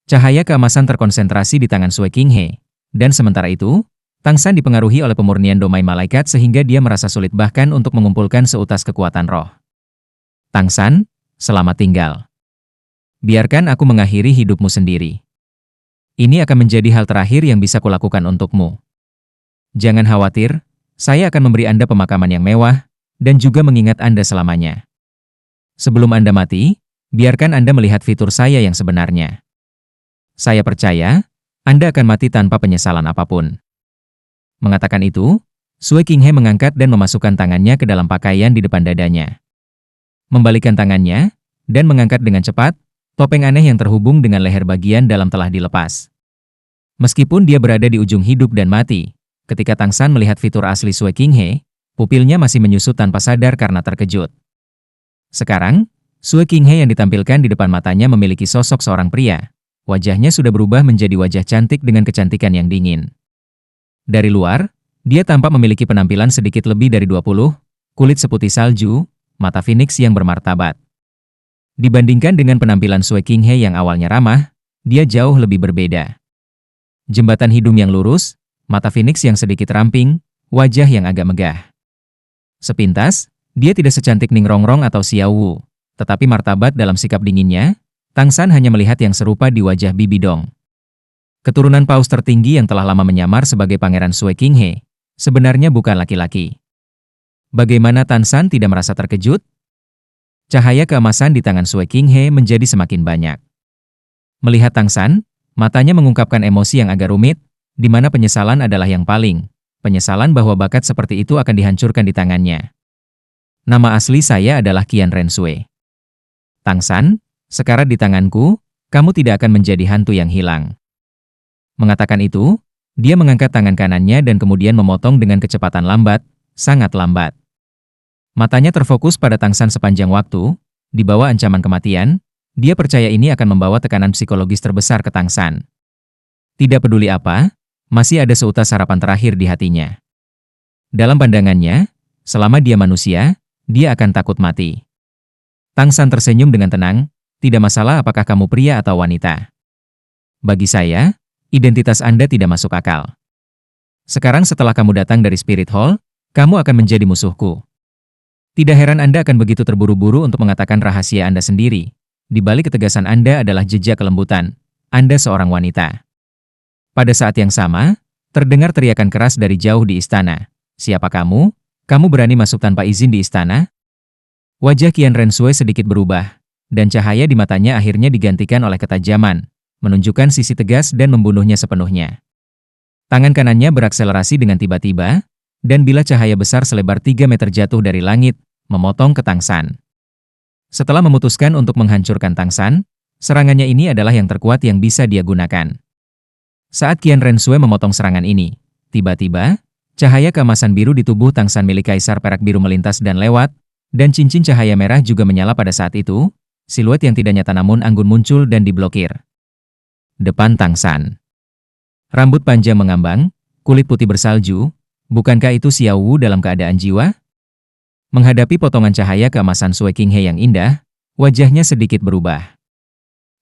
Cahaya keemasan terkonsentrasi di tangan Sue Qinghe, dan sementara itu, Tang San dipengaruhi oleh pemurnian domai malaikat sehingga dia merasa sulit bahkan untuk mengumpulkan seutas kekuatan roh. Tang San, selamat tinggal. Biarkan aku mengakhiri hidupmu sendiri. Ini akan menjadi hal terakhir yang bisa kulakukan untukmu. Jangan khawatir, saya akan memberi Anda pemakaman yang mewah, dan juga mengingat Anda selamanya. Sebelum Anda mati, biarkan Anda melihat fitur saya yang sebenarnya. Saya percaya, Anda akan mati tanpa penyesalan apapun. Mengatakan itu, Sue Qinghe mengangkat dan memasukkan tangannya ke dalam pakaian di depan dadanya. Membalikan tangannya, dan mengangkat dengan cepat, topeng aneh yang terhubung dengan leher bagian dalam telah dilepas. Meskipun dia berada di ujung hidup dan mati, ketika Tang San melihat fitur asli Sue Qinghe, pupilnya masih menyusut tanpa sadar karena terkejut. Sekarang, Sue Qinghe yang ditampilkan di depan matanya memiliki sosok seorang pria. Wajahnya sudah berubah menjadi wajah cantik dengan kecantikan yang dingin. Dari luar, dia tampak memiliki penampilan sedikit lebih dari 20, kulit seputih salju, mata phoenix yang bermartabat. Dibandingkan dengan penampilan Sue Qinghe yang awalnya ramah, dia jauh lebih berbeda. Jembatan hidung yang lurus, mata phoenix yang sedikit ramping, wajah yang agak megah. Sepintas, dia tidak secantik Ning Rongrong atau Xiao Wu, tetapi martabat dalam sikap dinginnya, Tang San hanya melihat yang serupa di wajah Bibi Dong. Keturunan paus tertinggi yang telah lama menyamar sebagai Pangeran Sue Qinghe, sebenarnya bukan laki-laki. Bagaimana Tang San tidak merasa terkejut? Cahaya keemasan di tangan Sue Qinghe menjadi semakin banyak. Melihat Tang San, matanya mengungkapkan emosi yang agak rumit, di mana penyesalan adalah yang paling. Penyesalan bahwa bakat seperti itu akan dihancurkan di tangannya. Nama asli saya adalah Qian Ren Sue. Tang San, sekarat di tanganku, kamu tidak akan menjadi hantu yang hilang. Mengatakan itu, dia mengangkat tangan kanannya dan kemudian memotong dengan kecepatan lambat, sangat lambat. Matanya terfokus pada Tang San sepanjang waktu, di bawah ancaman kematian, dia percaya ini akan membawa tekanan psikologis terbesar ke Tang San. Tidak peduli apa, masih ada seutas harapan terakhir di hatinya. Dalam pandangannya, selama dia manusia, dia akan takut mati. Tang San tersenyum dengan tenang, tidak masalah apakah kamu pria atau wanita. Bagi saya, identitas Anda tidak masuk akal. Sekarang setelah kamu datang dari Spirit Hall, kamu akan menjadi musuhku. Tidak heran Anda akan begitu terburu-buru untuk mengatakan rahasia Anda sendiri. Di balik ketegasan Anda adalah jejak kelembutan. Anda seorang wanita. Pada saat yang sama, terdengar teriakan keras dari jauh di istana. Siapa kamu? Kamu berani masuk tanpa izin di istana? Wajah Qian Ren Sue sedikit berubah, dan cahaya di matanya akhirnya digantikan oleh ketajaman, menunjukkan sisi tegas dan membunuhnya sepenuhnya. Tangan kanannya berakselerasi dengan tiba-tiba, dan bila cahaya besar selebar 3 meter jatuh dari langit, memotong ke Tang San. Setelah memutuskan untuk menghancurkan Tang San, serangannya ini adalah yang terkuat yang bisa dia gunakan. Saat Qian Ren Sue memotong serangan ini, tiba-tiba, cahaya keemasan biru di tubuh Tang San milik Kaisar Perak Biru melintas dan lewat, dan cincin cahaya merah juga menyala pada saat itu, siluet yang tidak nyata namun anggun muncul dan diblokir. Depan Tang San. Rambut panjang mengambang, kulit putih bersalju, bukankah itu Xiao Wu dalam keadaan jiwa? Menghadapi potongan cahaya keemasan Sue Qinghe yang indah, wajahnya sedikit berubah.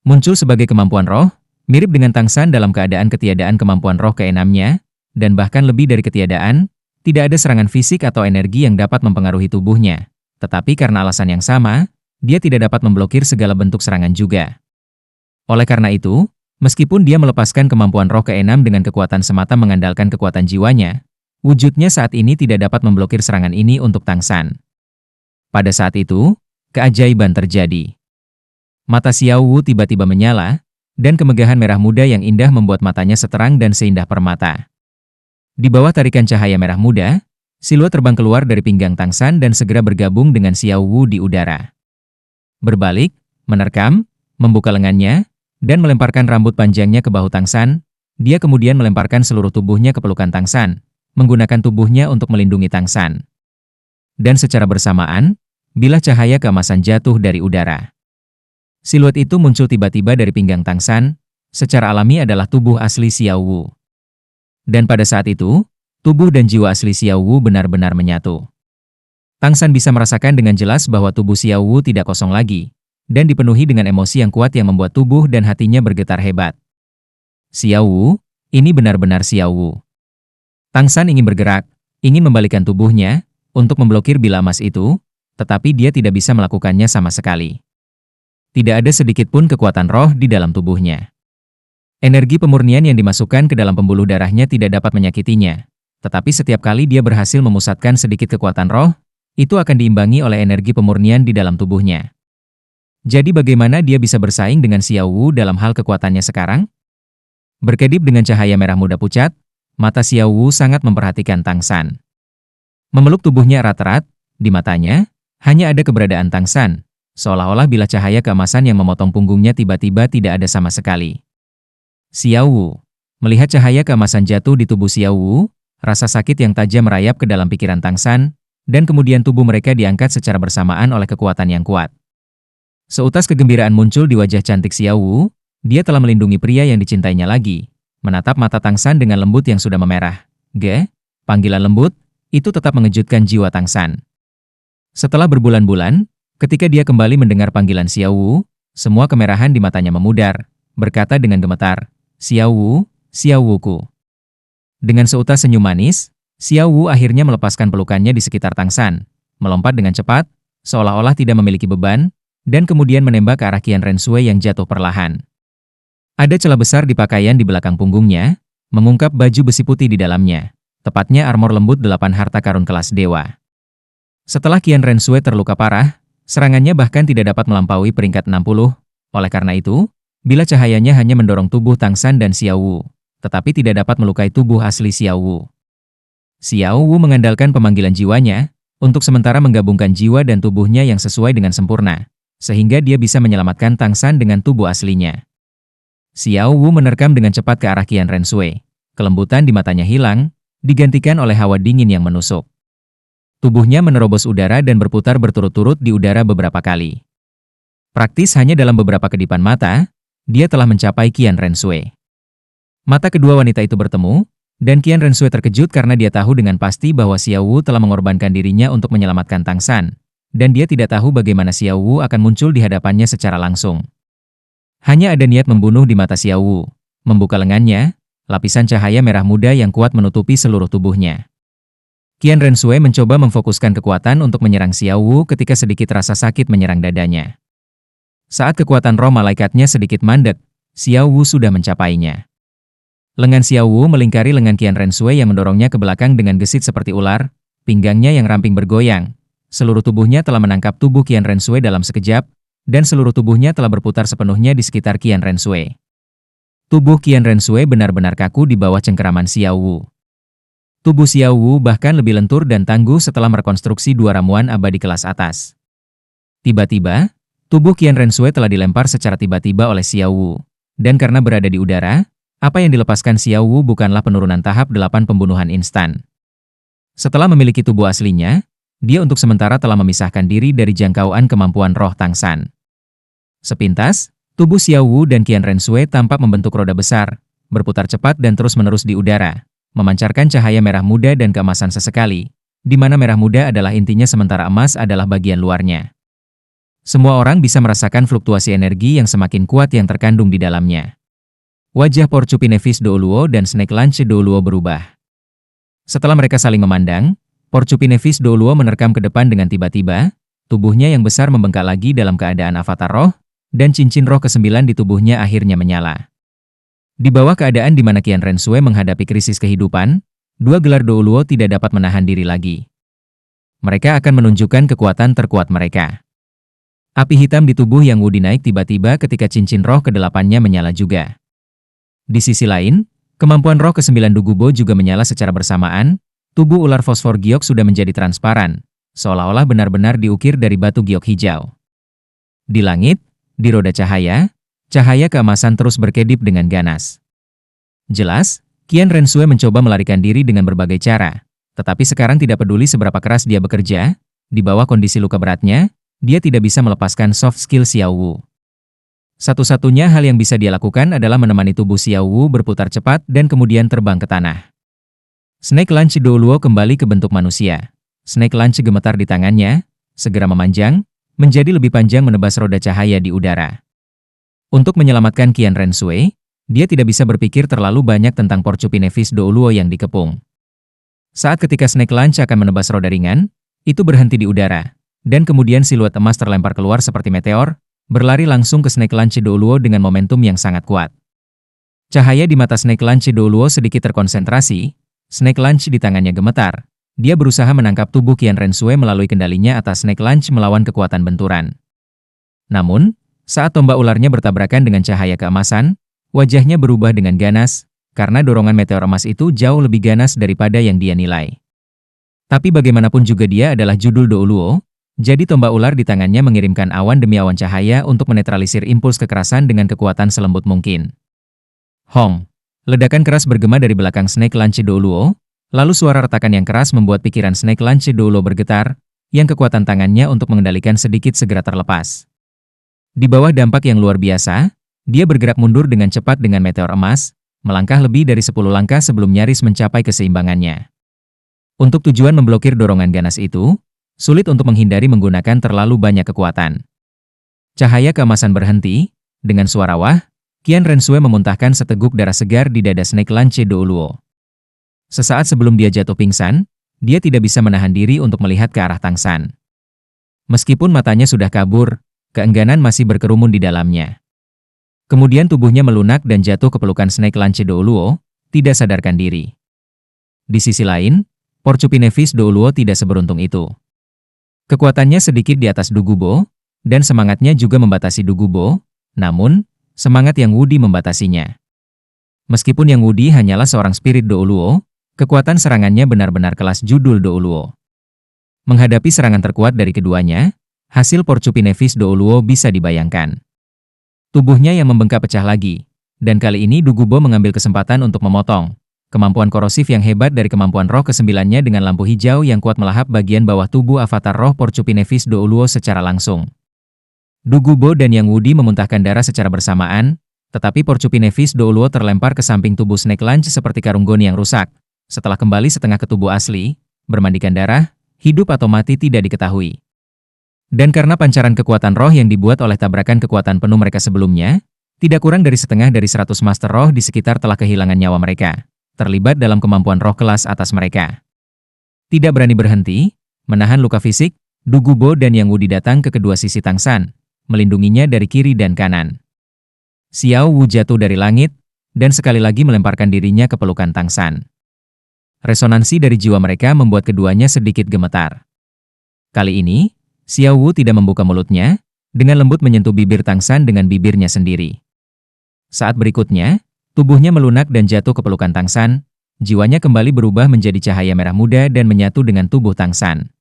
Muncul sebagai kemampuan roh, mirip dengan Tang San dalam keadaan ketiadaan kemampuan roh keenamnya, dan bahkan lebih dari ketiadaan, tidak ada serangan fisik atau energi yang dapat mempengaruhi tubuhnya. Tetapi karena alasan yang sama, dia tidak dapat memblokir segala bentuk serangan juga. Oleh karena itu, meskipun dia melepaskan kemampuan roh keenam dengan kekuatan semata mengandalkan kekuatan jiwanya, wujudnya saat ini tidak dapat memblokir serangan ini untuk Tang San. Pada saat itu, keajaiban terjadi. Mata Xiao Wu tiba-tiba menyala, dan kemegahan merah muda yang indah membuat matanya seterang dan seindah permata. Di bawah tarikan cahaya merah muda, siluet terbang keluar dari pinggang Tang San dan segera bergabung dengan Xiao Wu di udara. Berbalik, menerkam, membuka lengannya, dan melemparkan rambut panjangnya ke bahu Tang San, dia kemudian melemparkan seluruh tubuhnya ke pelukan Tang San, menggunakan tubuhnya untuk melindungi Tang San. Dan secara bersamaan, bilah cahaya keemasan jatuh dari udara. Siluet itu muncul tiba-tiba dari pinggang Tang San, secara alami adalah tubuh asli Xiao Wu. Dan pada saat itu, tubuh dan jiwa asli Xiao Wu benar-benar menyatu. Tang San bisa merasakan dengan jelas bahwa tubuh Xiao Wu tidak kosong lagi, dan dipenuhi dengan emosi yang kuat yang membuat tubuh dan hatinya bergetar hebat. Xiao Wu, ini benar-benar Xiao Wu. Tang San ingin bergerak, ingin membalikkan tubuhnya, untuk memblokir bila emas itu, tetapi dia tidak bisa melakukannya sama sekali. Tidak ada sedikit pun kekuatan roh di dalam tubuhnya. Energi pemurnian yang dimasukkan ke dalam pembuluh darahnya tidak dapat menyakitinya, tetapi setiap kali dia berhasil memusatkan sedikit kekuatan roh, itu akan diimbangi oleh energi pemurnian di dalam tubuhnya. Jadi bagaimana dia bisa bersaing dengan Xiao Wu dalam hal kekuatannya sekarang? Berkedip dengan cahaya merah muda pucat, mata Xiao Wu sangat memperhatikan Tang San. Memeluk tubuhnya erat-erat, di matanya, hanya ada keberadaan Tang San, seolah-olah bila cahaya keemasan yang memotong punggungnya tiba-tiba tidak ada sama sekali. Xiao Wu. Melihat cahaya keemasan jatuh di tubuh Xiao Wu, rasa sakit yang tajam merayap ke dalam pikiran Tang San, dan kemudian tubuh mereka diangkat secara bersamaan oleh kekuatan yang kuat. Seutas kegembiraan muncul di wajah cantik Xiao Wu, dia telah melindungi pria yang dicintainya lagi, menatap mata Tang San dengan lembut yang sudah memerah. Panggilan lembut, itu tetap mengejutkan jiwa Tang San. Setelah berbulan-bulan, ketika dia kembali mendengar panggilan Xiao Wu, semua kemerahan di matanya memudar, berkata dengan gemetar, Xiao Wuku. Dengan seutas senyum manis, Xiao Wu akhirnya melepaskan pelukannya di sekitar Tang San, melompat dengan cepat, seolah-olah tidak memiliki beban, dan kemudian menembak ke arah Qian Renshui yang jatuh perlahan. Ada celah besar di pakaian di belakang punggungnya, mengungkap baju besi putih di dalamnya, tepatnya armor lembut 8 harta karun kelas dewa. Setelah Qian Renshui terluka parah, serangannya bahkan tidak dapat melampaui peringkat 60, oleh karena itu, bila cahayanya hanya mendorong tubuh Tang San dan Xiao Wu, tetapi tidak dapat melukai tubuh asli Xiao Wu. Xiao Wu mengandalkan pemanggilan jiwanya, untuk sementara menggabungkan jiwa dan tubuhnya yang sesuai dengan sempurna, sehingga dia bisa menyelamatkan Tang San dengan tubuh aslinya. Xiao Wu menerkam dengan cepat ke arah Qian Renshui. Kelembutan di matanya hilang, digantikan oleh hawa dingin yang menusuk. Tubuhnya menerobos udara dan berputar berturut-turut di udara beberapa kali. Praktis hanya dalam beberapa kedipan mata, dia telah mencapai Qian Renshui. Mata kedua wanita itu bertemu, dan Qian Renshui terkejut karena dia tahu dengan pasti bahwa Xiao Wu telah mengorbankan dirinya untuk menyelamatkan Tang San, dan dia tidak tahu bagaimana Xiao Wu akan muncul di hadapannya secara langsung. Hanya ada niat membunuh di mata Xiao Wu. Membuka lengannya, lapisan cahaya merah muda yang kuat menutupi seluruh tubuhnya. Qian Renshui mencoba memfokuskan kekuatan untuk menyerang Xiao Wu ketika sedikit rasa sakit menyerang dadanya. Saat kekuatan roh malaikatnya sedikit mandek, Xiao Wu sudah mencapainya. Lengan Xiao Wu melingkari lengan Qian Renshui yang mendorongnya ke belakang dengan gesit seperti ular, pinggangnya yang ramping bergoyang. Seluruh tubuhnya telah menangkap tubuh Qian Renshui dalam sekejap, dan seluruh tubuhnya telah berputar sepenuhnya di sekitar Qian Renshui. Tubuh Qian Renshui benar-benar kaku di bawah cengkeraman Xiao Wu. Tubuh Xiao Wu bahkan lebih lentur dan tangguh setelah merekonstruksi 2 ramuan abadi kelas atas. Tiba-tiba, tubuh Qian Renshui telah dilempar secara tiba-tiba oleh Xiao Wu, dan karena berada di udara, apa yang dilepaskan Xiao Wu bukanlah penurunan tahap 8 pembunuhan instan. Setelah memiliki tubuh aslinya, dia untuk sementara telah memisahkan diri dari jangkauan kemampuan roh Tang San. Sepintas, tubuh Xiao Wu dan Qian Renshui tampak membentuk roda besar, berputar cepat dan terus-menerus di udara, memancarkan cahaya merah muda dan keemasan sesekali, di mana merah muda adalah intinya sementara emas adalah bagian luarnya. Semua orang bisa merasakan fluktuasi energi yang semakin kuat yang terkandung di dalamnya. Wajah Porcupinevis Douluo dan Snake Lance Douluo berubah. Setelah mereka saling memandang, Porcupinevis Douluo menerkam ke depan dengan tiba-tiba, tubuhnya yang besar membengkak lagi dalam keadaan avatar roh, dan cincin roh ke-9 di tubuhnya akhirnya menyala. Di bawah keadaan di mana Qian Renshui menghadapi krisis kehidupan, 2 gelar Douluo tidak dapat menahan diri lagi. Mereka akan menunjukkan kekuatan terkuat mereka. Api hitam di tubuh Yang Wu dinaik tiba-tiba ketika cincin roh ke-8-nya menyala juga. Di sisi lain, kemampuan roh ke-9 Dugubo juga menyala secara bersamaan, tubuh ular fosfor giok sudah menjadi transparan, seolah-olah benar-benar diukir dari batu giok hijau. Di langit, di roda cahaya, cahaya keemasan terus berkedip dengan ganas. Jelas, Qian Renshui mencoba melarikan diri dengan berbagai cara, tetapi sekarang tidak peduli seberapa keras dia bekerja, di bawah kondisi luka beratnya, dia tidak bisa melepaskan soft skill Xiao Wu. Satu-satunya hal yang bisa dia lakukan adalah menemani tubuh Xiao Wu berputar cepat dan kemudian terbang ke tanah. Snake Lance Douluo kembali ke bentuk manusia. Snake Lance gemetar di tangannya, segera memanjang, menjadi lebih panjang menebas roda cahaya di udara. Untuk menyelamatkan Qian Renshui, dia tidak bisa berpikir terlalu banyak tentang Porcupine Fish Douluo yang dikepung. Saat ketika Snake Lunch akan menebas roda ringan, itu berhenti di udara, dan kemudian siluet emas terlempar keluar seperti meteor, berlari langsung ke Snake Lunch Douluo dengan momentum yang sangat kuat. Cahaya di mata Snake Lunch Douluo sedikit terkonsentrasi, Snake Lunch di tangannya gemetar. Dia berusaha menangkap tubuh Qian Renshui melalui kendalinya atas Snake Lunch melawan kekuatan benturan. Namun, saat tombak ularnya bertabrakan dengan cahaya keemasan, wajahnya berubah dengan ganas, karena dorongan meteor emas itu jauh lebih ganas daripada yang dia nilai. Tapi bagaimanapun juga dia adalah judul Douluo, jadi tombak ular di tangannya mengirimkan awan demi awan cahaya untuk menetralisir impuls kekerasan dengan kekuatan selembut mungkin. Hong! Ledakan keras bergema dari belakang Snake Lunch Douluo. Lalu suara retakan yang keras membuat pikiran Snake Lunch Douluo bergetar, yang kekuatan tangannya untuk mengendalikan sedikit segera terlepas. Di bawah dampak yang luar biasa, dia bergerak mundur dengan cepat dengan meteor emas, melangkah lebih dari 10 langkah sebelum nyaris mencapai keseimbangannya. Untuk tujuan memblokir dorongan ganas itu, sulit untuk menghindari menggunakan terlalu banyak kekuatan. Cahaya keemasan berhenti, dengan suara wah, Qian Renshui memuntahkan seteguk darah segar di dada Snake Lunch Douluo. Sesaat sebelum dia jatuh pingsan, dia tidak bisa menahan diri untuk melihat ke arah Tang San. Meskipun matanya sudah kabur, keengganan masih berkerumun di dalamnya. Kemudian tubuhnya melunak dan jatuh ke pelukan Snake Lunch Douluo, tidak sadarkan diri. Di sisi lain, Porcupine Fish Douluo tidak seberuntung itu. Kekuatannya sedikit di atas Dugubo, dan semangatnya juga membatasi Dugubo, namun, semangat Yang Wudi membatasinya. Meskipun Yang Wudi hanyalah seorang spirit Douluo, kekuatan serangannya benar-benar kelas judul Douluo. Menghadapi serangan terkuat dari keduanya, hasil Porcupine Fish Douluo bisa dibayangkan. Tubuhnya yang membengkak pecah lagi, dan kali ini Dugubo mengambil kesempatan untuk memotong. Kemampuan korosif yang hebat dari kemampuan roh kesembilannya dengan lampu hijau yang kuat melahap bagian bawah tubuh avatar roh Porcupine Fish Douluo secara langsung. Dugubo dan Yang Wudi memuntahkan darah secara bersamaan, tetapi Porcupine Fish Douluo terlempar ke samping tubuh Snake Lunch seperti karung goni yang rusak. Setelah kembali setengah ke tubuh asli, bermandikan darah, hidup atau mati tidak diketahui. Dan karena pancaran kekuatan roh yang dibuat oleh tabrakan kekuatan penuh mereka sebelumnya, tidak kurang dari setengah dari 100 master roh di sekitar telah kehilangan nyawa mereka, terlibat dalam kemampuan roh kelas atas mereka. Tidak berani berhenti, menahan luka fisik, Dugubo dan Yang Wudi datang ke kedua sisi Tang San, melindunginya dari kiri dan kanan. Xiao Wu jatuh dari langit, dan sekali lagi melemparkan dirinya ke pelukan Tang San. Resonansi dari jiwa mereka membuat keduanya sedikit gemetar. Kali ini, Xiao Wu tidak membuka mulutnya, dengan lembut menyentuh bibir Tang San dengan bibirnya sendiri. Saat berikutnya, tubuhnya melunak dan jatuh ke pelukan Tang San, jiwanya kembali berubah menjadi cahaya merah muda dan menyatu dengan tubuh Tang San.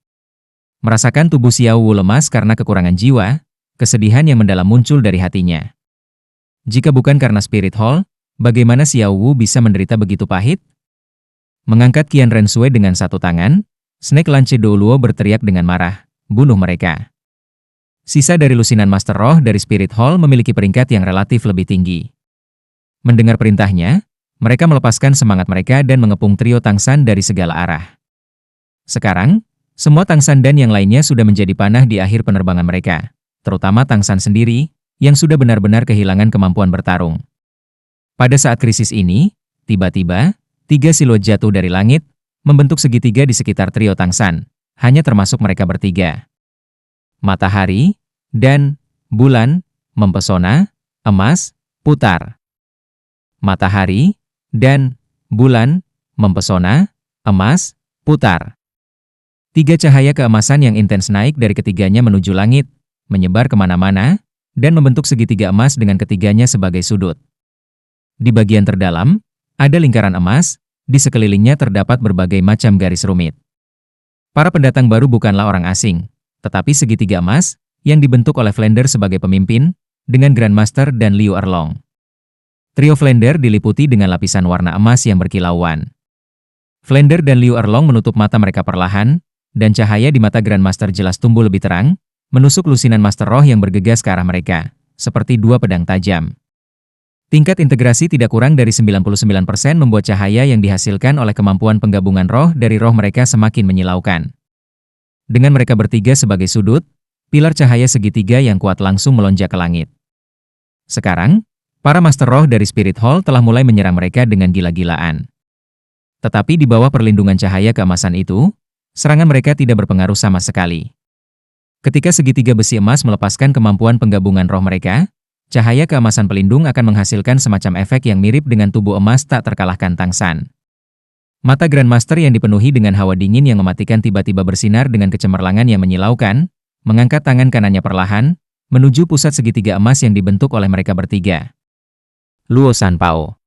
Merasakan tubuh Xiao Wu lemas karena kekurangan jiwa, kesedihan yang mendalam muncul dari hatinya. Jika bukan karena Spirit Hall, bagaimana Xiao Wu bisa menderita begitu pahit? Mengangkat Qian Renshui dengan satu tangan, Snake Lunch Douluo berteriak dengan marah, bunuh mereka. Sisa dari lusinan Master Roh dari Spirit Hall memiliki peringkat yang relatif lebih tinggi. Mendengar perintahnya, mereka melepaskan semangat mereka dan mengepung trio Tang San dari segala arah. Sekarang, semua Tang San dan yang lainnya sudah menjadi panah di akhir penerbangan mereka, terutama Tang San sendiri, yang sudah benar-benar kehilangan kemampuan bertarung. Pada saat krisis ini, tiba-tiba, 3 siluet jatuh dari langit, membentuk segitiga di sekitar trio Tang San, hanya termasuk mereka bertiga. Matahari dan bulan mempesona, emas, putar. Matahari dan bulan mempesona, emas, putar. 3 cahaya keemasan yang intens naik dari ketiganya menuju langit, menyebar kemana-mana, dan membentuk segitiga emas dengan ketiganya sebagai sudut. Di bagian terdalam, ada lingkaran emas, di sekelilingnya terdapat berbagai macam garis rumit. Para pendatang baru bukanlah orang asing, tetapi segitiga emas, yang dibentuk oleh Flander sebagai pemimpin, dengan Grandmaster dan Liu Erlong. Trio Flander diliputi dengan lapisan warna emas yang berkilauan. Flander dan Liu Erlong menutup mata mereka perlahan, dan cahaya di mata Grandmaster jelas tumbuh lebih terang, menusuk lusinan Master Roh yang bergegas ke arah mereka, seperti 2 pedang tajam. Tingkat integrasi tidak kurang dari 99% membuat cahaya yang dihasilkan oleh kemampuan penggabungan roh dari roh mereka semakin menyilaukan. Dengan mereka bertiga sebagai sudut, pilar cahaya segitiga yang kuat langsung melonjak ke langit. Sekarang, para Master Roh dari Spirit Hall telah mulai menyerang mereka dengan gila-gilaan. Tetapi di bawah perlindungan cahaya keemasan itu, serangan mereka tidak berpengaruh sama sekali. Ketika segitiga besi emas melepaskan kemampuan penggabungan roh mereka, cahaya keemasan pelindung akan menghasilkan semacam efek yang mirip dengan tubuh emas tak terkalahkan Tangsan. Mata Grandmaster yang dipenuhi dengan hawa dingin yang mematikan tiba-tiba bersinar dengan kecemerlangan yang menyilaukan, mengangkat tangan kanannya perlahan, menuju pusat segitiga emas yang dibentuk oleh mereka bertiga. Luo Sanpao.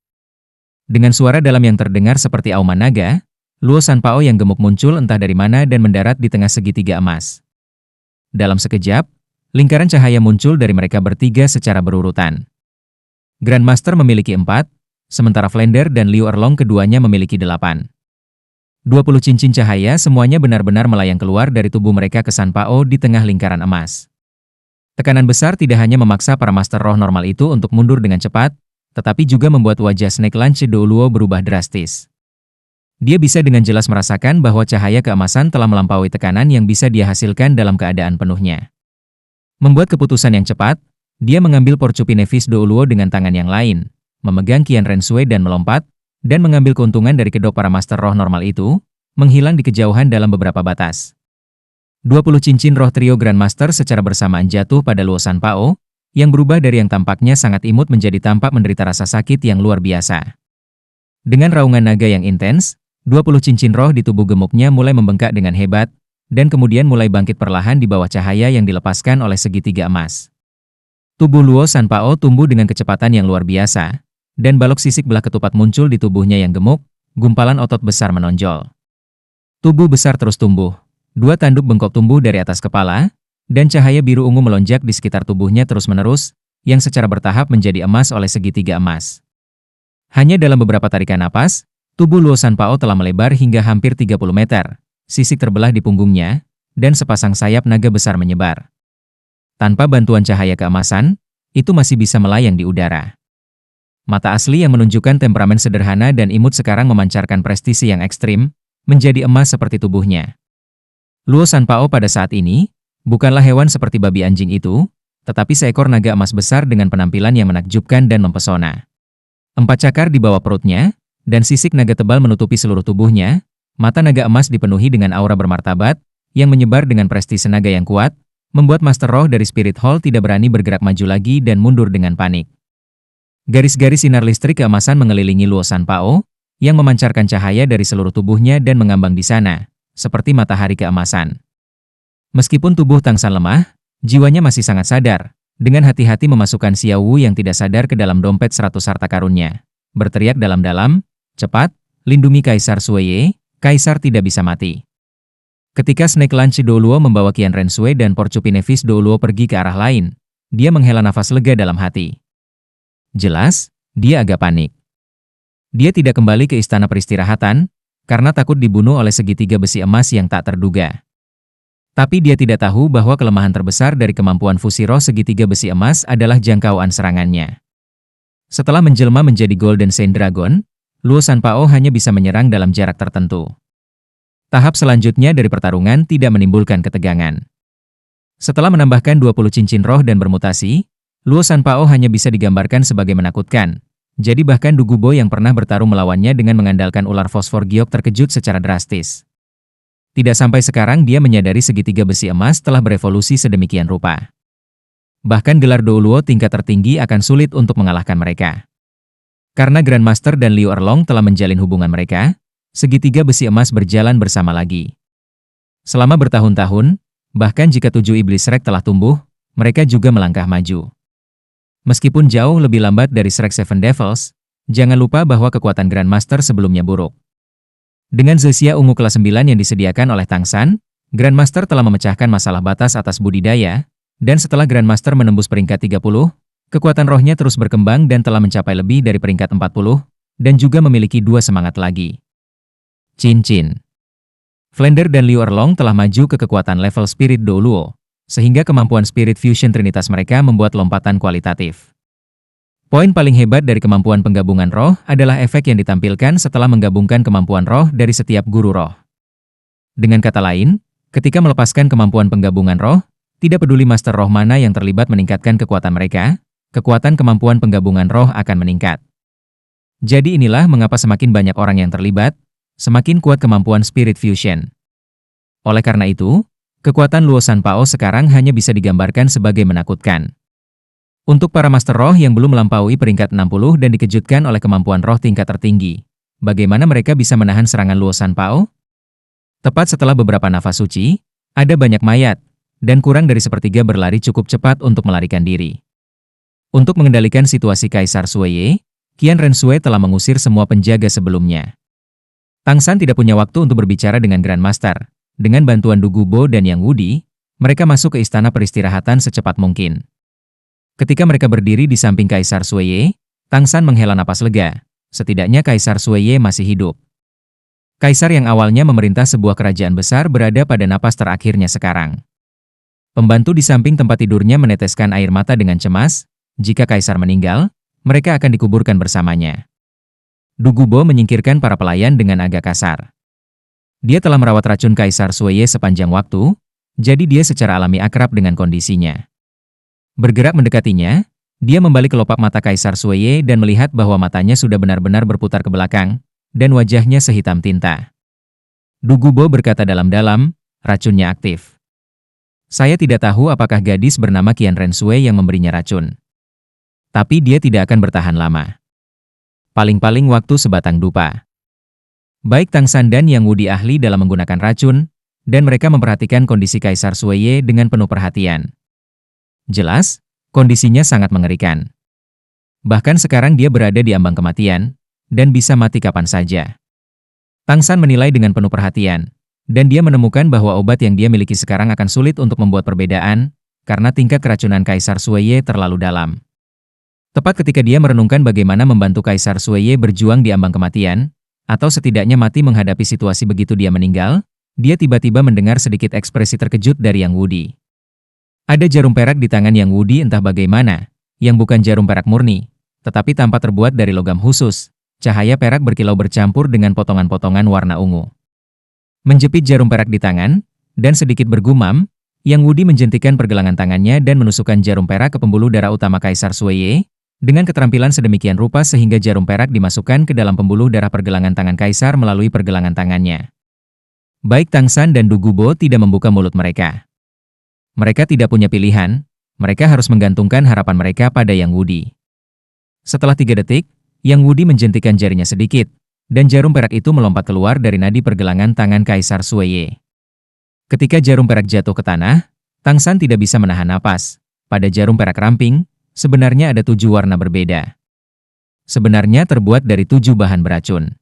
Dengan suara dalam yang terdengar seperti auman naga, Luo Sanpao yang gemuk muncul entah dari mana dan mendarat di tengah segitiga emas. Dalam sekejap, lingkaran cahaya muncul dari mereka bertiga secara berurutan. Grandmaster memiliki 4, sementara Flender dan Liu Erlong keduanya memiliki 8. 20 cincin cahaya semuanya benar-benar melayang keluar dari tubuh mereka ke Sanpao di tengah lingkaran emas. Tekanan besar tidak hanya memaksa para Master Roh normal itu untuk mundur dengan cepat, tetapi juga membuat wajah Snake Lance Douluo berubah drastis. Dia bisa dengan jelas merasakan bahwa cahaya keemasan telah melampaui tekanan yang bisa dia hasilkan dalam keadaan penuhnya. Membuat keputusan yang cepat, dia mengambil Porcupinevis Douluo dengan tangan yang lain, memegang Qian Rensui dan melompat, dan mengambil keuntungan dari kedok para Master Roh normal itu, menghilang di kejauhan dalam beberapa batas. 20 cincin roh trio Grandmaster secara bersamaan jatuh pada Luo Sanpao, yang berubah dari yang tampaknya sangat imut menjadi tampak menderita rasa sakit yang luar biasa. Dengan raungan naga yang intens, 20 cincin roh di tubuh gemuknya mulai membengkak dengan hebat, dan kemudian mulai bangkit perlahan di bawah cahaya yang dilepaskan oleh segitiga emas. Tubuh Luo Sanpao tumbuh dengan kecepatan yang luar biasa, dan balok sisik belah ketupat muncul di tubuhnya yang gemuk, gumpalan otot besar menonjol. Tubuh besar terus tumbuh, 2 tanduk bengkok tumbuh dari atas kepala, dan cahaya biru ungu melonjak di sekitar tubuhnya terus-menerus, yang secara bertahap menjadi emas oleh segitiga emas. Hanya dalam beberapa tarikan napas, tubuh Luo Sanpao telah melebar hingga hampir 30 meter, sisik terbelah di punggungnya, dan sepasang sayap naga besar menyebar. Tanpa bantuan cahaya keemasan, itu masih bisa melayang di udara. Mata asli yang menunjukkan temperamen sederhana dan imut sekarang memancarkan prestisi yang ekstrim, menjadi emas seperti tubuhnya. Luo Sanpao pada saat ini, bukanlah hewan seperti babi anjing itu, tetapi seekor naga emas besar dengan penampilan yang menakjubkan dan mempesona. 4 cakar di bawah perutnya, dan sisik naga tebal menutupi seluruh tubuhnya, mata naga emas dipenuhi dengan aura bermartabat, yang menyebar dengan prestise naga yang kuat, membuat Master Roh dari Spirit Hall tidak berani bergerak maju lagi dan mundur dengan panik. Garis-garis sinar listrik keemasan mengelilingi Luo Sanpao, yang memancarkan cahaya dari seluruh tubuhnya dan mengambang di sana, seperti matahari keemasan. Meskipun tubuh Tangsan lemah, jiwanya masih sangat sadar, dengan hati-hati memasukkan Xiao Wu yang tidak sadar ke dalam dompet 100 harta karunnya, berteriak dalam-dalam, "Cepat, lindungi Kaisar Sueye, Kaisar tidak bisa mati." Ketika Snake Lance Douluo membawa Qian Rensui dan Porcupinevis Douluo pergi ke arah lain, dia menghela nafas lega dalam hati. Jelas, dia agak panik. Dia tidak kembali ke istana peristirahatan, karena takut dibunuh oleh segitiga besi emas yang tak terduga. Tapi dia tidak tahu bahwa kelemahan terbesar dari kemampuan fusi roh segitiga besi emas adalah jangkauan serangannya. Setelah menjelma menjadi Golden Saint Dragon, Luo Sanpao hanya bisa menyerang dalam jarak tertentu. Tahap selanjutnya dari pertarungan tidak menimbulkan ketegangan. Setelah menambahkan 20 cincin roh dan bermutasi, Luo Sanpao hanya bisa digambarkan sebagai menakutkan. Jadi bahkan Du Gubo yang pernah bertarung melawannya dengan mengandalkan ular fosfor giok terkejut secara drastis. Tidak sampai sekarang dia menyadari segitiga besi emas telah berevolusi sedemikian rupa. Bahkan gelar Douluo tingkat tertinggi akan sulit untuk mengalahkan mereka. Karena Grandmaster dan Liu Erlong telah menjalin hubungan mereka, segitiga besi emas berjalan bersama lagi. Selama bertahun-tahun, bahkan jika 7 iblis Shrek telah tumbuh, mereka juga melangkah maju. Meskipun jauh lebih lambat dari Shrek Seven Devils, jangan lupa bahwa kekuatan Grandmaster sebelumnya buruk. Dengan Zexia ungu kelas 9 yang disediakan oleh Tangsan, Grandmaster telah memecahkan masalah batas atas budidaya, dan setelah Grandmaster menembus peringkat 30, kekuatan rohnya terus berkembang dan telah mencapai lebih dari peringkat 40, dan juga memiliki 2 semangat lagi. Cincin. Flender dan Liu Erlong telah maju ke kekuatan level Spirit Douluo, sehingga kemampuan Spirit Fusion Trinitas mereka membuat lompatan kualitatif. Poin paling hebat dari kemampuan penggabungan roh adalah efek yang ditampilkan setelah menggabungkan kemampuan roh dari setiap guru roh. Dengan kata lain, ketika melepaskan kemampuan penggabungan roh, Tidak peduli Master Roh mana yang terlibat meningkatkan kekuatan mereka, kekuatan kemampuan penggabungan roh akan meningkat. Jadi inilah mengapa semakin banyak orang yang terlibat, semakin kuat kemampuan Spirit Fusion. Oleh karena itu, kekuatan Luo Sanpao sekarang hanya bisa digambarkan sebagai menakutkan. Untuk para Master Roh yang belum melampaui peringkat 60 dan dikejutkan oleh kemampuan roh tingkat tertinggi, bagaimana mereka bisa menahan serangan Luo Sanpao? Tepat setelah beberapa nafas suci, ada banyak mayat, dan kurang dari sepertiga berlari cukup cepat untuk melarikan diri. Untuk mengendalikan situasi Kaisar Sueye, Qian Renshui telah mengusir semua penjaga sebelumnya. Tang San tidak punya waktu untuk berbicara dengan Grandmaster. Dengan bantuan Du Gubo dan Yang Wudi, mereka masuk ke istana peristirahatan secepat mungkin. Ketika mereka berdiri di samping Kaisar Sueye, Tang San menghela napas lega. Setidaknya Kaisar Sueye masih hidup. Kaisar yang awalnya memerintah sebuah kerajaan besar berada pada napas terakhirnya sekarang. Pembantu di samping tempat tidurnya meneteskan air mata dengan cemas. Jika Kaisar meninggal, mereka akan dikuburkan bersamanya. Du Gubo menyingkirkan para pelayan dengan agak kasar. Dia telah merawat racun Kaisar Sueye sepanjang waktu, jadi dia secara alami akrab dengan kondisinya. Bergerak mendekatinya, dia membalik kelopak mata Kaisar Sueye dan melihat bahwa matanya sudah benar-benar berputar ke belakang, dan wajahnya sehitam tinta. Du Gubo berkata dalam-dalam, racunnya aktif. Saya tidak tahu apakah gadis bernama Qian Renshui yang memberinya racun. Tapi dia tidak akan bertahan lama. Paling-paling waktu sebatang dupa. Baik Tang San dan Yang Wudi ahli dalam menggunakan racun, dan mereka memperhatikan kondisi Kaisar Sueye dengan penuh perhatian. Jelas, kondisinya sangat mengerikan. Bahkan sekarang dia berada di ambang kematian, dan bisa mati kapan saja. Tang San menilai dengan penuh perhatian, dan dia menemukan bahwa obat yang dia miliki sekarang akan sulit untuk membuat perbedaan, karena tingkat keracunan Kaisar Sueye terlalu dalam. Tepat ketika dia merenungkan bagaimana membantu Kaisar Sueye berjuang di ambang kematian, atau setidaknya mati menghadapi situasi begitu dia meninggal, dia tiba-tiba mendengar sedikit ekspresi terkejut dari Yang Wudi. Ada jarum perak di tangan Yang Wudi entah bagaimana, yang bukan jarum perak murni, tetapi tampak terbuat dari logam khusus. Cahaya perak berkilau bercampur dengan potongan-potongan warna ungu. Menjepit jarum perak di tangan, dan sedikit bergumam, Yang Wudi menjentikan pergelangan tangannya dan menusukkan jarum perak ke pembuluh darah utama Kaisar Sueye, dengan keterampilan sedemikian rupa sehingga jarum perak dimasukkan ke dalam pembuluh darah pergelangan tangan Kaisar melalui pergelangan tangannya. Baik Tang San dan Du Gubo tidak membuka mulut mereka. Mereka tidak punya pilihan, mereka harus menggantungkan harapan mereka pada Yang Wudi. Setelah 3 detik, Yang Wudi menjentikan jarinya sedikit, dan jarum perak itu melompat keluar dari nadi pergelangan tangan Kaisar Sueye. Ketika jarum perak jatuh ke tanah, Tang San tidak bisa menahan napas. Pada jarum perak ramping, sebenarnya ada 7 warna berbeda. Sebenarnya terbuat dari 7 bahan beracun.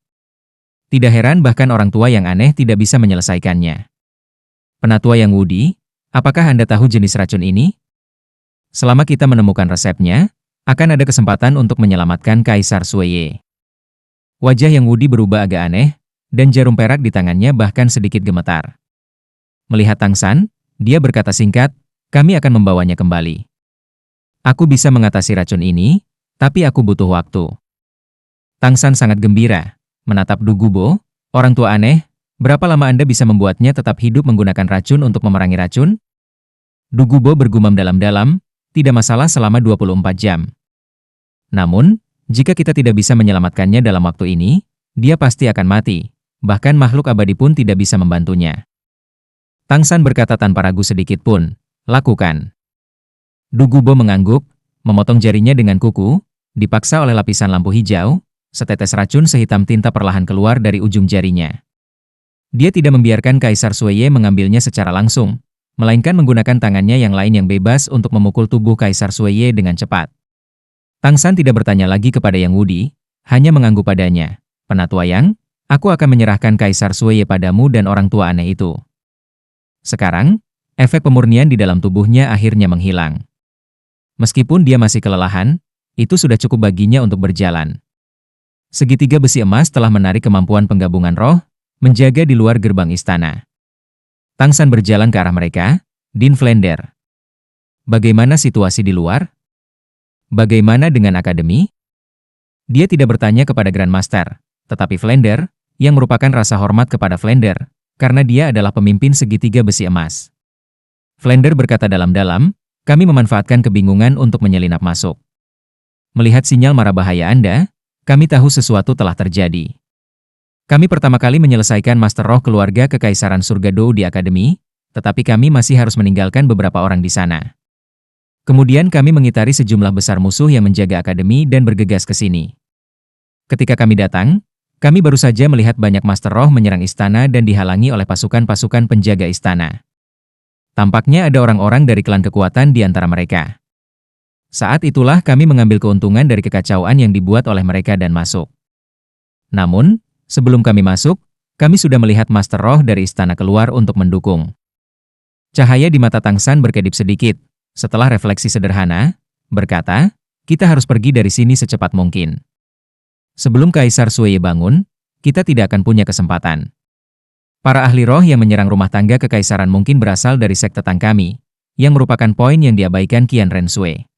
Tidak heran bahkan orang tua yang aneh tidak bisa menyelesaikannya. Penatua Yang Wudi, apakah Anda tahu jenis racun ini? Selama kita menemukan resepnya, akan ada kesempatan untuk menyelamatkan Kaisar Sueye. Wajah Yang Wudi berubah agak aneh, dan jarum perak di tangannya bahkan sedikit gemetar. Melihat Tang San, dia berkata singkat, kami akan membawanya kembali. Aku bisa mengatasi racun ini, tapi aku butuh waktu. Tang San sangat gembira, menatap Du Gubo, orang tua aneh, berapa lama Anda bisa membuatnya tetap hidup menggunakan racun untuk memerangi racun? Du Gubo bergumam dalam-dalam, tidak masalah selama 24 jam. Namun, jika kita tidak bisa menyelamatkannya dalam waktu ini, dia pasti akan mati. Bahkan makhluk abadi pun tidak bisa membantunya. Tang San berkata tanpa ragu sedikit pun, lakukan. Du Gubo mengangguk, memotong jarinya dengan kuku, dipaksa oleh lapisan lampu hijau, setetes racun sehitam tinta perlahan keluar dari ujung jarinya. Dia tidak membiarkan Kaisar Sueye mengambilnya secara langsung, melainkan menggunakan tangannya yang lain yang bebas untuk memukul tubuh Kaisar Sueye dengan cepat. Tang San tidak bertanya lagi kepada Yang Wudi, hanya mengangguk padanya. Penatua Yang, aku akan menyerahkan Kaisar Sueye padamu dan orang tua aneh itu. Sekarang, efek pemurnian di dalam tubuhnya akhirnya menghilang. Meskipun dia masih kelelahan, itu sudah cukup baginya untuk berjalan. Segitiga besi emas telah menarik kemampuan penggabungan roh, menjaga di luar gerbang istana. Tang San berjalan ke arah mereka, Din Flender. Bagaimana situasi di luar? Bagaimana dengan akademi? Dia tidak bertanya kepada Grandmaster, tetapi Flender, yang merupakan rasa hormat kepada Flender, karena dia adalah pemimpin segitiga besi emas. Flender berkata dalam-dalam, kami memanfaatkan kebingungan untuk menyelinap masuk. Melihat sinyal mara bahaya Anda, kami tahu sesuatu telah terjadi. Kami pertama kali menyelesaikan Master Roh keluarga Kekaisaran Surga Dou di Akademi, tetapi kami masih harus meninggalkan beberapa orang di sana. Kemudian kami mengitari sejumlah besar musuh yang menjaga Akademi dan bergegas ke sini. Ketika kami datang, kami baru saja melihat banyak Master Roh menyerang istana dan dihalangi oleh pasukan-pasukan penjaga istana. Tampaknya ada orang-orang dari klan kekuatan di antara mereka. Saat itulah kami mengambil keuntungan dari kekacauan yang dibuat oleh mereka dan masuk. Namun, sebelum kami masuk, kami sudah melihat Master Roh dari istana keluar untuk mendukung. Cahaya di mata Tang San berkedip sedikit. Setelah refleksi sederhana, berkata, kita harus pergi dari sini secepat mungkin. Sebelum Kaisar Sui bangun, kita tidak akan punya kesempatan. Para ahli roh yang menyerang rumah tangga kekaisaran mungkin berasal dari sekte Tang kami, yang merupakan poin yang diabaikan Qian Ren Sui.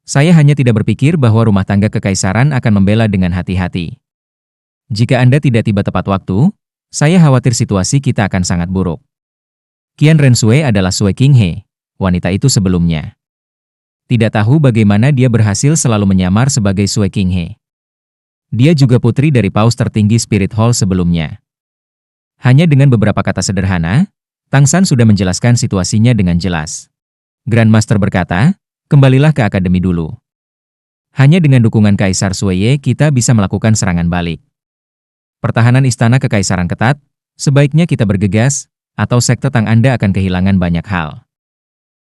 Saya hanya tidak berpikir bahwa rumah tangga kekaisaran akan membela dengan hati-hati. Jika Anda tidak tiba tepat waktu, saya khawatir situasi kita akan sangat buruk. Qian Ren Sui adalah Sui Qinghe. Wanita itu sebelumnya. Tidak tahu bagaimana dia berhasil selalu menyamar sebagai Sui Qinghe. Dia juga putri dari paus tertinggi Spirit Hall sebelumnya. Hanya dengan beberapa kata sederhana, Tang San sudah menjelaskan situasinya dengan jelas. Grandmaster berkata, kembalilah ke akademi dulu. Hanya dengan dukungan Kaisar Sui kita bisa melakukan serangan balik. Pertahanan istana kekaisaran ketat, sebaiknya kita bergegas, atau sekte Tang Anda akan kehilangan banyak hal.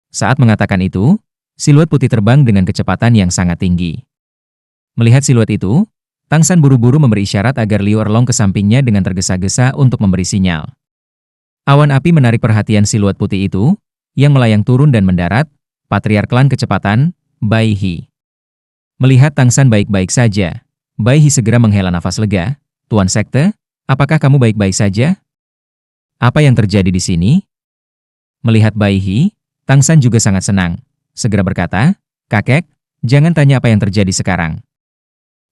Saat mengatakan itu, siluet putih terbang dengan kecepatan yang sangat tinggi. Melihat siluet itu, Tang San buru-buru memberi isyarat agar Liu Erlong ke sampingnya dengan tergesa-gesa untuk memberi sinyal. Awan api menarik perhatian siluet putih itu, yang melayang turun dan mendarat, patriark klan kecepatan, Bai He. Melihat Tang San baik-baik saja, Bai He segera menghela nafas lega. Tuan Sekte, apakah kamu baik-baik saja? Apa yang terjadi di sini? Melihat Bai He, Tang San juga sangat senang. Segera berkata, kakek, jangan tanya apa yang terjadi sekarang.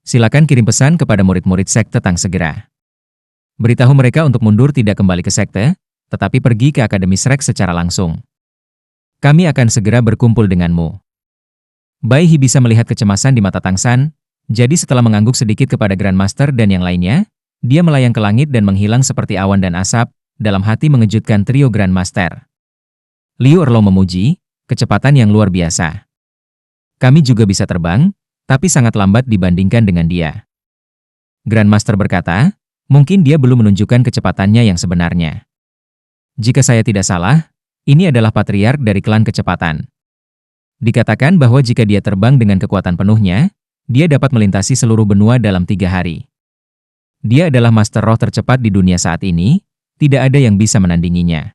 Silakan kirim pesan kepada murid-murid sekte Tang segera. Beritahu mereka untuk mundur tidak kembali ke sekte, tetapi pergi ke Akademi Shrek secara langsung. Kami akan segera berkumpul denganmu. Bai He bisa melihat kecemasan di mata Tang San, jadi setelah mengangguk sedikit kepada Grandmaster dan yang lainnya, dia melayang ke langit dan menghilang seperti awan dan asap, dalam hati mengejutkan trio Grandmaster. Liu Erlong memuji, kecepatan yang luar biasa. Kami juga bisa terbang, tapi sangat lambat dibandingkan dengan dia. Grandmaster berkata, mungkin dia belum menunjukkan kecepatannya yang sebenarnya. Jika saya tidak salah, ini adalah patriark dari klan kecepatan. Dikatakan bahwa jika dia terbang dengan kekuatan penuhnya, dia dapat melintasi seluruh benua dalam 3 hari. Dia adalah master roh tercepat di dunia saat ini, tidak ada yang bisa menandinginya.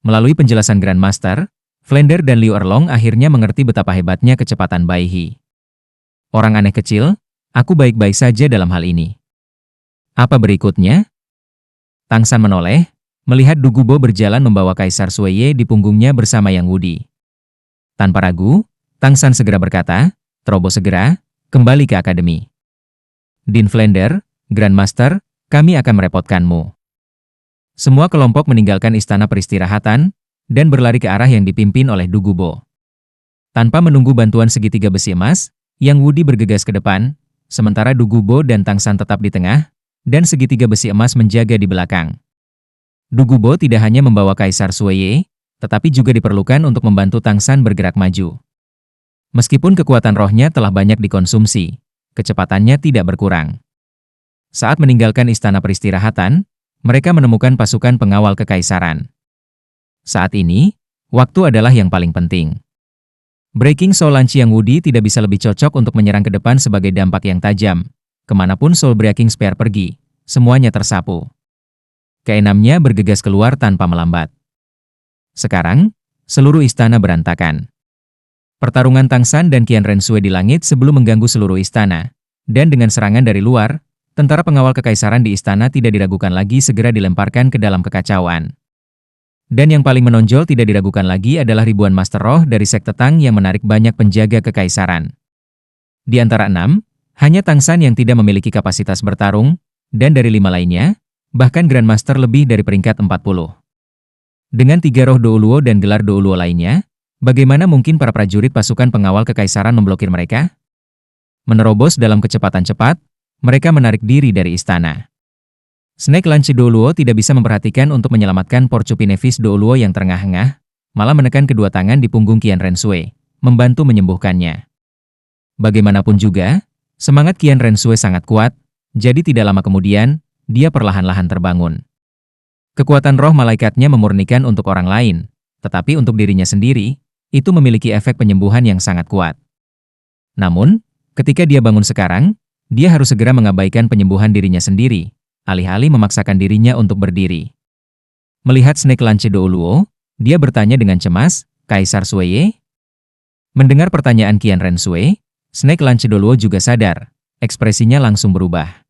Melalui penjelasan Grandmaster, Flender dan Liu Erlong akhirnya mengerti betapa hebatnya kecepatan Bai He. Orang aneh kecil, aku baik-baik saja dalam hal ini. Apa berikutnya? Tang San menoleh, melihat Du Gubo berjalan membawa Kaisar Sui di punggungnya bersama Yang Wudi. Tanpa ragu, Tang San segera berkata, teroboh segera, kembali ke akademi. Din Flender, Grandmaster, kami akan merepotkanmu. Semua kelompok meninggalkan istana peristirahatan dan berlari ke arah yang dipimpin oleh Du Gubo. Tanpa menunggu bantuan segitiga besi emas, Yang Wudi bergegas ke depan, sementara Du Gubo dan Tang San tetap di tengah, dan segitiga besi emas menjaga di belakang. Du Gubo tidak hanya membawa Kaisar Sui, tetapi juga diperlukan untuk membantu Tang San bergerak maju. Meskipun kekuatan rohnya telah banyak dikonsumsi, kecepatannya tidak berkurang. Saat meninggalkan istana peristirahatan, mereka menemukan pasukan pengawal kekaisaran. Saat ini, waktu adalah yang paling penting. Breaking Soul Lanci Yang Wudi tidak bisa lebih cocok untuk menyerang ke depan sebagai dampak yang tajam. Kemanapun Soul Breaking Spear pergi, semuanya tersapu. Keenamnya bergegas keluar tanpa melambat. Sekarang, seluruh istana berantakan. Pertarungan Tang San dan Qian Ren Sui di langit sebelum mengganggu seluruh istana. Dan dengan serangan dari luar, tentara pengawal kekaisaran di istana tidak diragukan lagi segera dilemparkan ke dalam kekacauan. Dan yang paling menonjol tidak diragukan lagi adalah ribuan master roh dari sekte Tang yang menarik banyak penjaga kekaisaran. Di antara 6, hanya Tang San yang tidak memiliki kapasitas bertarung, dan dari 5 lainnya, bahkan Grandmaster lebih dari peringkat 40. Dengan 3 roh Douluo dan gelar Douluo lainnya, bagaimana mungkin para prajurit pasukan pengawal kekaisaran memblokir mereka? Menerobos dalam kecepatan cepat, mereka menarik diri dari istana. Snake Lance Douluo tidak bisa memperhatikan untuk menyelamatkan Porcupinevis Douluo yang terengah-engah, malah menekan kedua tangan di punggung Qian Renshui, membantu menyembuhkannya. Bagaimanapun juga, semangat Qian Renshui sangat kuat, jadi tidak lama kemudian, dia perlahan-lahan terbangun. Kekuatan roh malaikatnya memurnikan untuk orang lain, tetapi untuk dirinya sendiri, itu memiliki efek penyembuhan yang sangat kuat. Namun, ketika dia bangun sekarang, dia harus segera mengabaikan penyembuhan dirinya sendiri, alih-alih memaksakan dirinya untuk berdiri. Melihat Snake Lance Douluo, dia bertanya dengan cemas, "Kaisar Sueye?" Mendengar pertanyaan Qian Renshui, Snake Lance Douluo juga sadar, ekspresinya langsung berubah.